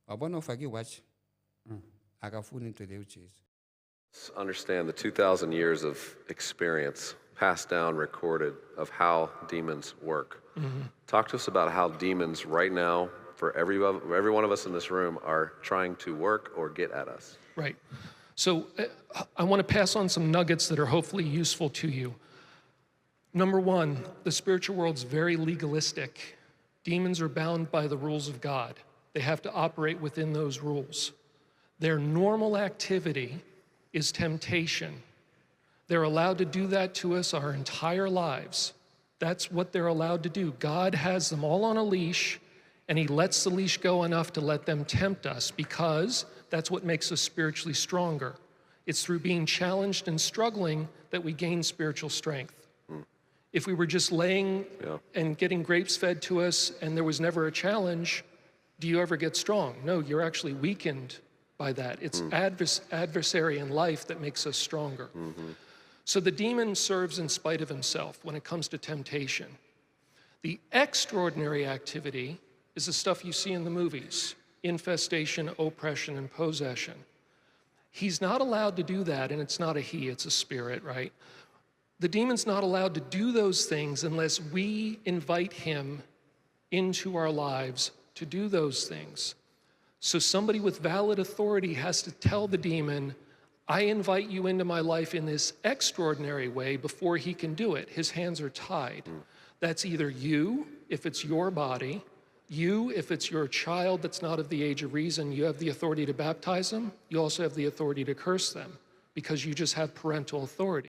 wabona ufake iwatch akafuni into leyo Jesu. Understand the 2,000 years of experience passed down, recorded, of how demons work. Talk to us about how demons right now, for every one of us in this room, are trying to work or get at us. Right. So I want to pass on some nuggets that are hopefully useful to you. Number one, the spiritual world's very legalistic. Demons are bound by the rules of God. They have to operate within those rules. Their normal activity is temptation. They're allowed to do that to us our entire lives. That's what they're allowed to do. God has them all on a leash, and he lets the leash go enough to let them tempt us because that's what makes us spiritually stronger. It's through being challenged and struggling that we gain spiritual strength. If we were just laying and getting grapes fed to us and there was never a challenge, do you ever get strong? No, you're actually weakened by that. It's adversary in life that makes us stronger. So the demon serves in spite of himself when it comes to temptation. The extraordinary activity is the stuff you see in the movies: infestation, oppression, and possession. He's not allowed to do that, and it's not a he, it's a spirit, right? The demon's not allowed to do those things unless we invite him into our lives to do those things. So somebody with valid authority has to tell the demon, I invite you into my life in this extraordinary way before he can do it. His hands are tied. That's either you, if it's your body, you, if it's your child that's not of the age of reason, you have the authority to baptize them. You also have the authority to curse them because you just have parental authority.